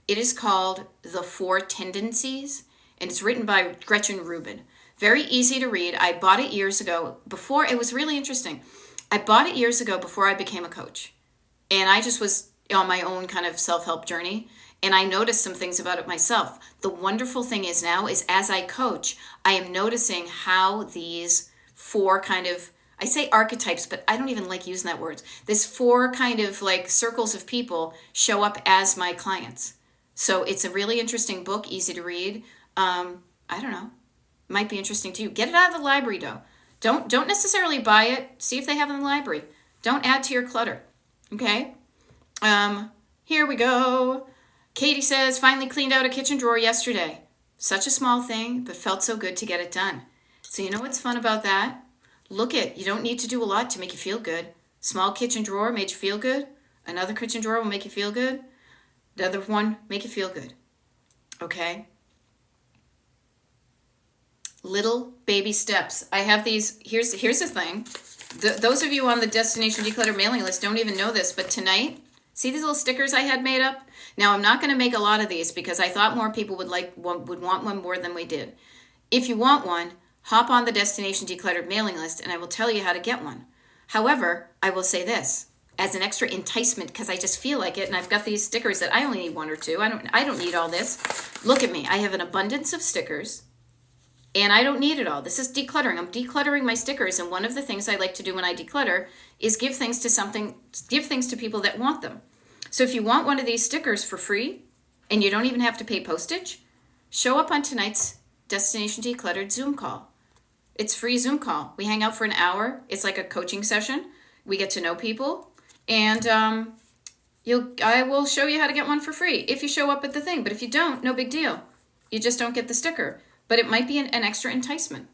It is called The Four Tendencies. And it's written by Gretchen Rubin. Very easy to read. I bought it years ago before. It was really interesting. I bought it years ago before I became a coach. And I just was on my own kind of self-help journey. And I noticed some things about it myself. The wonderful thing is now is as I coach, I am noticing how these four kind of, I say archetypes, but I don't even like using that word. This four kind of like circles of people show up as my clients. So it's a really interesting book, easy to read. I don't know. Might be interesting to you. Get it out of the library, though. Don't necessarily buy it. See if they have it in the library. Don't add to your clutter. Okay? Here we go. Katie says, finally cleaned out a kitchen drawer yesterday. Such a small thing, but felt so good to get it done. So you know what's fun about that? You don't need to do a lot to make you feel good. Small kitchen drawer made you feel good. Another kitchen drawer will make you feel good. The other one, make you feel good. Okay? Little baby steps. I have these. Here's the thing. Those of you on the Destination Declutter mailing list don't even know this, but tonight, see these little stickers I had made up? Now, I'm not going to make a lot of these because I thought more people would want one more than we did. If you want one, hop on the Destination Decluttered mailing list and I will tell you how to get one. However, I will say this as an extra enticement because I just feel like it, and I've got these stickers that I only need one or two. I don't need all this. Look at me. I have an abundance of stickers. And I don't need it all. This is decluttering. I'm decluttering my stickers. And one of the things I like to do when I declutter is give things to people that want them. So if you want one of these stickers for free, and you don't even have to pay postage, show up on tonight's Destination Decluttered Zoom call. It's free Zoom call. We hang out for an hour. It's like a coaching session. We get to know people. And I will show you how to get one for free if you show up at the thing. But if you don't, no big deal. You just don't get the sticker. But it might be an extra enticement,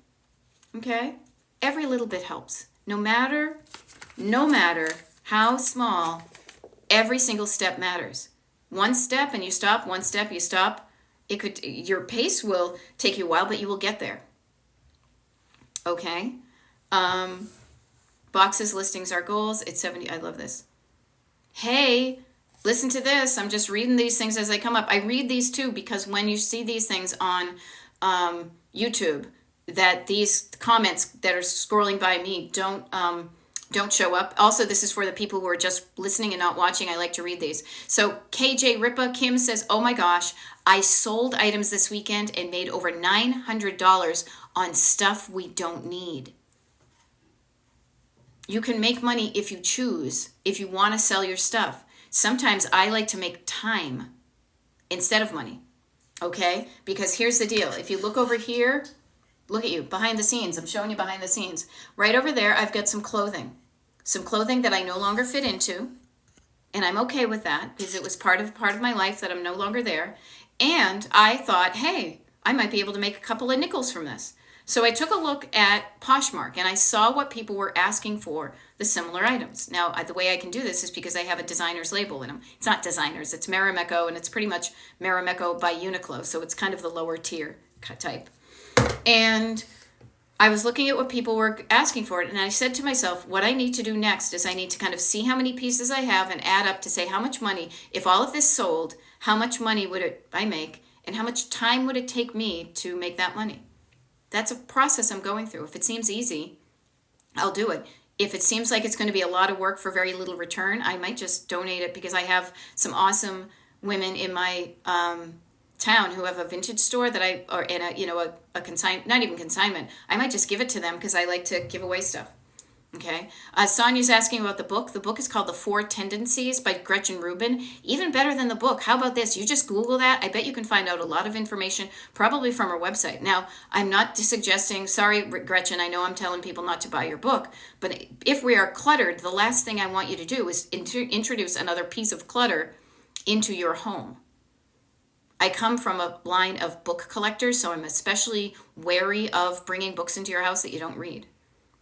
okay? Every little bit helps. No matter how small, every single step matters. One step and you stop, one step you stop. Your pace will take you a while, but you will get there, okay? Boxes, listings, our goals, it's 70, I love this. Hey, listen to this. I'm just reading these things as they come up. I read these too because when you see these things on YouTube, that these comments that are scrolling by me don't don't show up. Also, this is for the people who are just listening and not watching. I like to read these. So KJ Ripa Kim says, oh my gosh, I sold items this weekend and made over $900 on stuff we don't need. You can make money if you choose, if you want to sell your stuff. Sometimes I like to make time instead of money, okay? Because here's the deal. If you look over here, look at you, behind the scenes. I'm showing you behind the scenes. Right over there, I've got some clothing. Some clothing that I no longer fit into, and I'm okay with that because it was part of my life that I'm no longer there. And I thought, hey, I might be able to make a couple of nickels from this. So I took a look at Poshmark and I saw what people were asking for the similar items. Now, the way I can do this is because I have a designer's label in them. It's not designers, it's Marimekko, and it's pretty much Marimekko by Uniqlo, so it's kind of the lower tier type. And I was looking at what people were asking for it, and I said to myself, what I need to do next is I need to kind of see how many pieces I have and add up to say how much money, if all of this sold, how much money would I make, and how much time would it take me to make that money? That's a process I'm going through. If it seems easy, I'll do it. If it seems like it's going to be a lot of work for very little return, I might just donate it because I have some awesome women in my town who have a vintage store that a consign, not even consignment. I might just give it to them because I like to give away stuff. Okay. Sonia's asking about the book. The book is called The Four Tendencies by Gretchen Rubin. Even better than the book. How about this? You just Google that. I bet you can find out a lot of information, probably from her website. Now, I'm not suggesting, sorry, Gretchen, I know I'm telling people not to buy your book, but if we are cluttered, the last thing I want you to do is introduce another piece of clutter into your home. I come from a line of book collectors, so I'm especially wary of bringing books into your house that you don't read.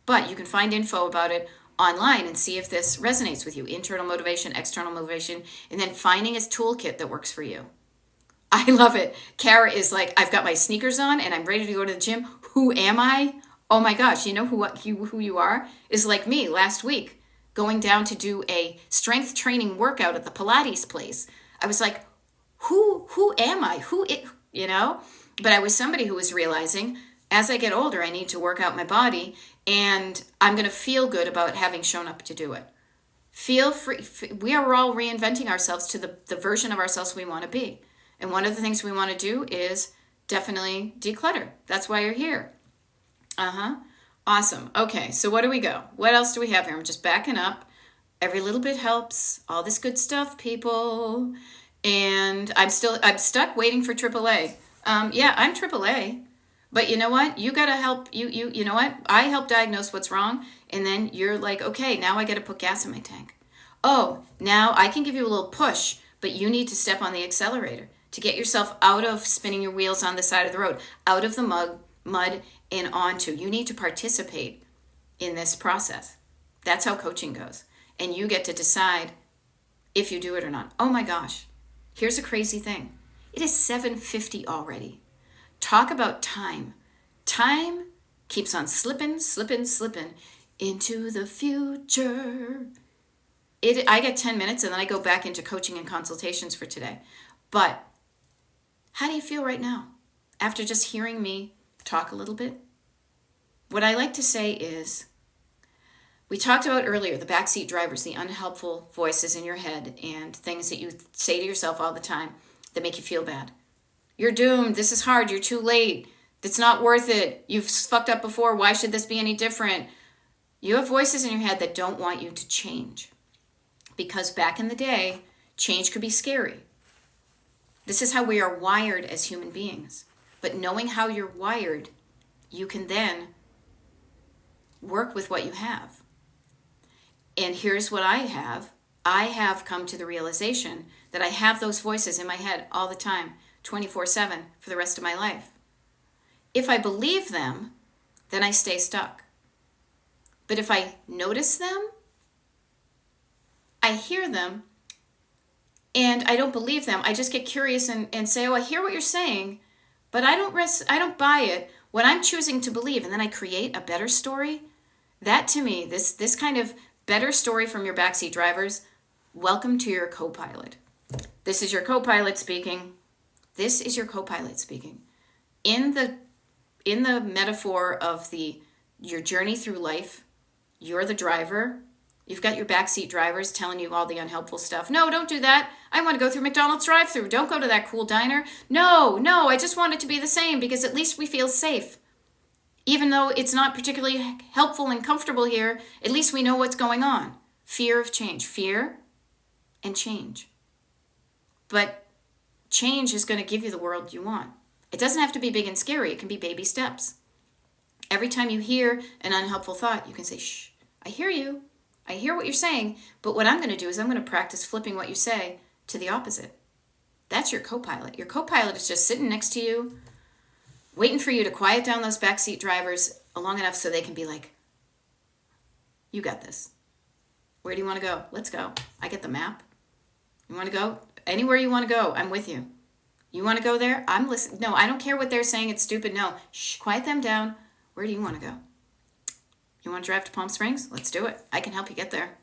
But you can find info about it online and see if this resonates with you. Internal motivation, external motivation, and then finding a toolkit that works for you. I love it. Kara is like, I've got my sneakers on and I'm ready to go to the gym. Who am I? Oh my gosh, you know who you are? Is like me last week, going down to do a strength training workout at the Pilates place. I was like, who am I? But I was somebody who was realizing, as I get older, I need to work out my body, and I'm going to feel good about having shown up to do it. Feel free. We are all reinventing ourselves to the version of ourselves we want to be. And one of the things we want to do is definitely declutter. That's why you're here. Awesome. Okay, so what do we go? What else do we have here? I'm just backing up. Every little bit helps. All this good stuff, people. And I'm stuck waiting for AAA. Yeah, I'm AAA. But you know what? You got to help. You know what? I help diagnose what's wrong. And then you're like, okay, now I got to put gas in my tank. Oh, now I can give you a little push, but you need to step on the accelerator to get yourself out of spinning your wheels on the side of the road, out of the mud and onto. You need to participate in this process. That's how coaching goes. And you get to decide if you do it or not. Oh my gosh. Here's a crazy thing. It is 7:50 already. Talk about time. Time keeps on slipping into the future. I get 10 minutes and then I go back into coaching and consultations for today. But how do you feel right now after just hearing me talk a little bit? What I like to say is, we talked about earlier, the backseat drivers, the unhelpful voices in your head and things that you say to yourself all the time that make you feel bad. You're doomed. This is hard. You're too late. It's not worth it. You've fucked up before. Why should this be any different? You have voices in your head that don't want you to change. Because back in the day, change could be scary. This is how we are wired as human beings. But knowing how you're wired, you can then work with what you have. And here's what I have. I have come to the realization that I have those voices in my head all the time, 24/7 for the rest of my life. If I believe them, then I stay stuck. But if I notice them, I hear them, and I don't believe them, I just get curious and say, oh, I hear what you're saying, but I don't buy it. What I'm choosing to believe, and then I create a better story, that to me, this kind of better story from your backseat drivers, welcome to your co-pilot. This is your co-pilot speaking. This is your co-pilot speaking. In the metaphor of your journey through life, You're the driver. You've got your backseat drivers telling you all the unhelpful stuff. No, don't do that. I want to go through McDonald's drive-thru. Don't go to that cool diner. No, I just want it to be the same because at least we feel safe. Even though it's not particularly helpful and comfortable here, at least we know what's going on. Fear of change. Fear and change. But change is going to give you the world you want. It doesn't have to be big and scary. It can be baby steps. Every time you hear an unhelpful thought, you can say, shh, I hear you. I hear what you're saying, but what I'm going to do is I'm going to practice flipping what you say to the opposite. That's your co-pilot. Your co-pilot is just sitting next to you, waiting for you to quiet down those backseat drivers long enough so they can be like, you got this. Where do you want to go? Let's go. I get the map. You want to go? Anywhere you want to go, I'm with you. You want to go there? I'm listening. No, I don't care what they're saying. It's stupid. No. Shh, quiet them down. Where do you want to go? You want to drive to Palm Springs? Let's do it. I can help you get there.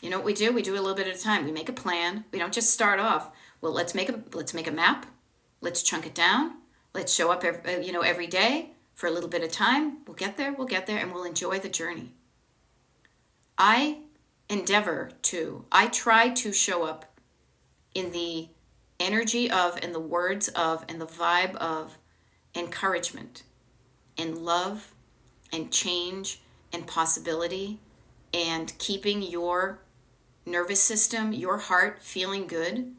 You know what we do? We do a little bit at a time. We make a plan. We don't just start off. Well, let's make a map. Let's chunk it down. Let's show up every day for a little bit of time. We'll get there, and we'll enjoy the journey. I try to show up in the energy of, and the words of, and the vibe of encouragement and love and change and possibility and keeping your nervous system, your heart feeling good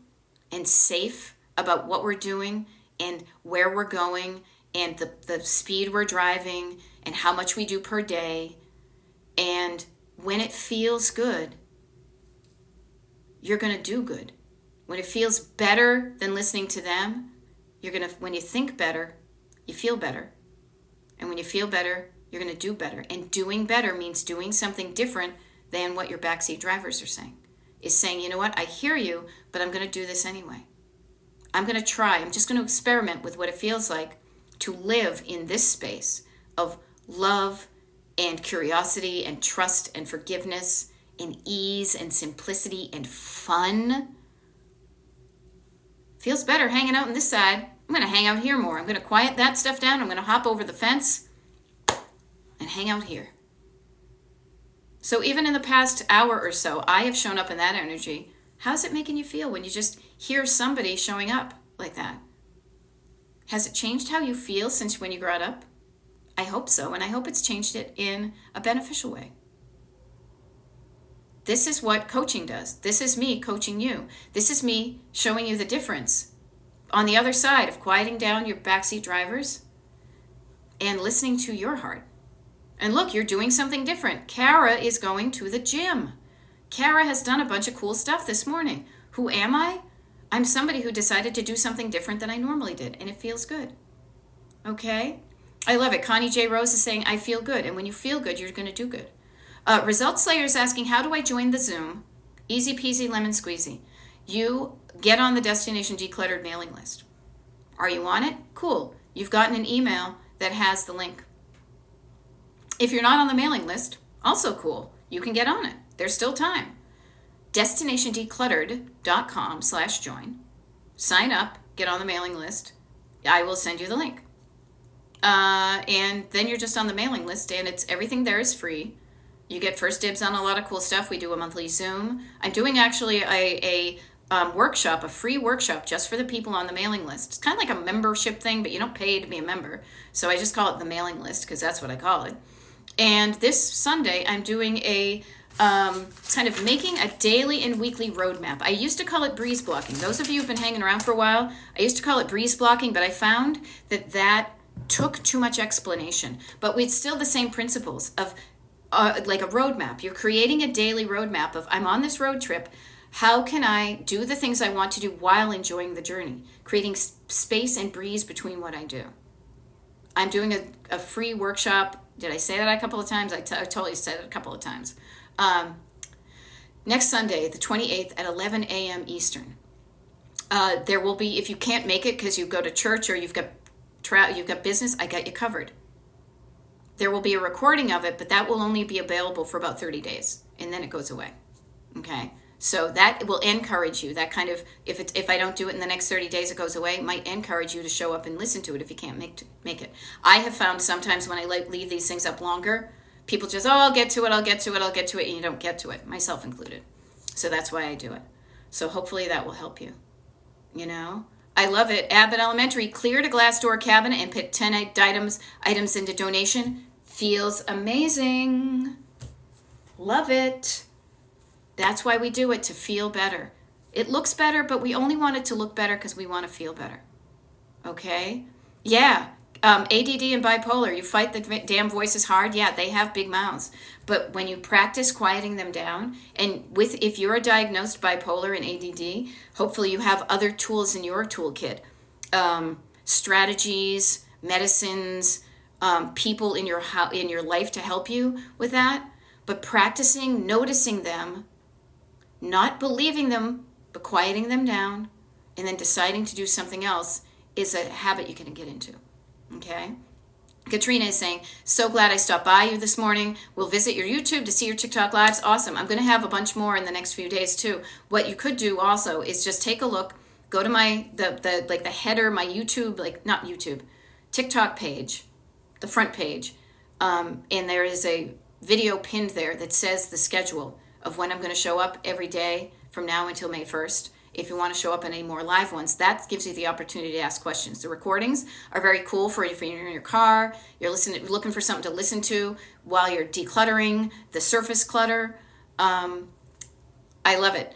and safe about what we're doing and where we're going and the speed we're driving and how much we do per day. And when it feels good, you're going to do good. When it feels better than listening to them, when you think better, you feel better. And when you feel better, you're going to do better. And doing better means doing something different than what your backseat drivers are saying. Is saying, you know what, I hear you, but I'm going to do this anyway. I'm going to try. I'm just going to experiment with what it feels like to live in this space of love and curiosity and trust and forgiveness and ease and simplicity and fun. Feels better hanging out on this side. I'm going to hang out here more. I'm going to quiet that stuff down. I'm going to hop over the fence and hang out here. So even in the past hour or so, I have shown up in that energy. How's it making you feel when you just hear somebody showing up like that? Has it changed how you feel since when you got up? I hope so, and I hope it's changed it in a beneficial way. This is what coaching does. This is me coaching you. This is me showing you the difference on the other side of quieting down your backseat drivers and listening to your heart. And look, you're doing something different. Kara is going to the gym. Kara has done a bunch of cool stuff this morning. Who am I? I'm somebody who decided to do something different than I normally did, and it feels good. Okay? I love it. Connie J. Rose is saying, I feel good. And when you feel good, you're going to do good. Result Slayer is asking, how do I join the Zoom? Easy peasy lemon squeezy. You get on the Destination Decluttered mailing list. Are you on it? Cool. You've gotten an email that has the link. If you're not on the mailing list, also cool. You can get on it. There's still time. DestinationDecluttered.com/join. Sign up. Get on the mailing list. I will send you the link. And then you're just on the mailing list, and everything there is free. You get first dibs on a lot of cool stuff. We do a monthly Zoom. I'm doing actually a workshop, a free workshop just for the people on the mailing list. It's kind of like a membership thing, but you don't pay to be a member. So I just call it the mailing list because that's what I call it. And this Sunday, I'm doing a kind of making a daily and weekly roadmap. I used to call it breeze blocking. Those of you who've been hanging around for a while, I used to call it breeze blocking, but I found that took too much explanation. But it's still the same principles of like a roadmap. You're creating a daily roadmap of, I'm on this road trip. How can I do the things I want to do while enjoying the journey? Creating space and breeze between what I do. I'm doing a free workshop. Did I say that a couple of times? I totally said it a couple of times. Next Sunday, the 28th at 11 a.m. Eastern. There will be, if you can't make it because you go to church or you've got business, I got you covered. There will be a recording of it, but that will only be available for about 30 days, and then it goes away. Okay? So that will encourage you. That kind of, if I don't do it in the next 30 days, it goes away, might encourage you to show up and listen to it if you can't make it. I have found sometimes when I leave these things up longer, People just, oh, I'll get to it, I'll get to it, I'll get to it, and you don't get to it, myself included. So that's why I do it. So hopefully that will help you. You know, I love it. Abbott Elementary cleared a glass door cabinet and put 10 items into donation. Feels amazing. Love it. That's why we do it, to feel better. It looks better, but we only want it to look better because we want to feel better. Okay? Yeah. ADD and bipolar, you fight the damn voices hard. Yeah, they have big mouths. But when you practice quieting them down, and if you're diagnosed bipolar and ADD, hopefully you have other tools in your toolkit. Strategies, medicines, people in your life to help you with that. But practicing noticing them, not believing them, but quieting them down, and then deciding to do something else is a habit you can get into. Okay? Katrina is saying, so glad I stopped by you this morning. We'll visit your YouTube to see your TikTok lives. Awesome. I'm going to have a bunch more in the next few days too. What you could do also is just take a look, go to my, the header, my YouTube, not YouTube, TikTok page, the front page. And there is a video pinned there that says the schedule of when I'm going to show up every day from now until May 1st. If you want to show up in any more live ones, that gives you the opportunity to ask questions. The recordings are very cool for if you're in your car, you're looking for something to listen to while you're decluttering the surface clutter. I love it.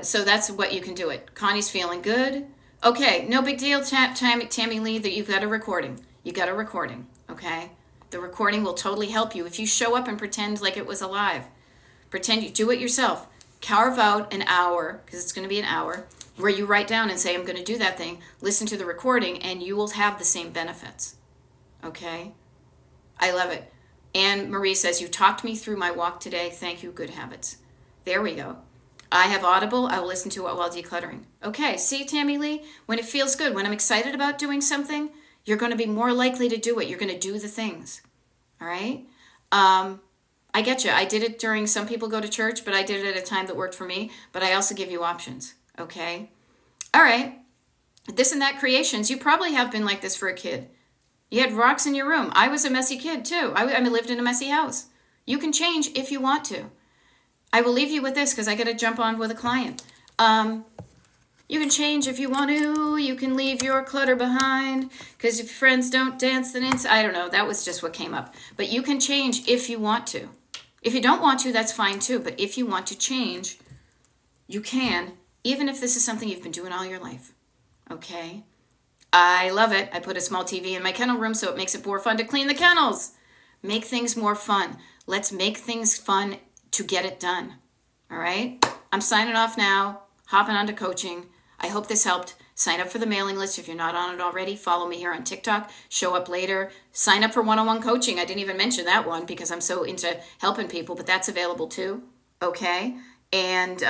So that's what you can do it. Connie's feeling good. Okay, no big deal, Tammy Lee, that you've got a recording. You got a recording, okay? The recording will totally help you if you show up and pretend like it was alive. Pretend you do it yourself. Carve out an hour, because it's going to be an hour, where you write down and say, I'm going to do that thing. Listen to the recording, and you will have the same benefits. Okay? I love it. Anne Marie says, you talked me through my walk today. Thank you. Good habits. There we go. I have Audible. I will listen to it while decluttering. Okay. See, Tammy Lee? When it feels good, when I'm excited about doing something, you're going to be more likely to do it. You're going to do the things. All right? I get you. I did it during, some people go to church, but I did it at a time that worked for me. But I also give you options. Okay? All right. This and That Creations. You probably have been like this for a kid. You had rocks in your room. I was a messy kid too. I lived in a messy house. You can change if you want to. I will leave you with this because I got to jump on with a client. You can change if you want to. You can leave your clutter behind because if your friends don't dance, then it's, I don't know. That was just what came up. But you can change if you want to. If you don't want to, that's fine too. But if you want to change, you can, even if this is something you've been doing all your life. Okay? I love it. I put a small TV in my kennel room so it makes it more fun to clean the kennels. Make things more fun. Let's make things fun to get it done. All right? I'm signing off now, hopping on to coaching. I hope this helped. Sign up for the mailing list if you're not on it already. Follow me here on TikTok. Show up later. Sign up for one-on-one coaching. I didn't even mention that one because I'm so into helping people, but that's available too. Okay? And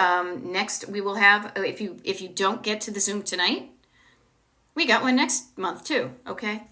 next we will have, if you don't get to the Zoom tonight, we got one next month too. Okay?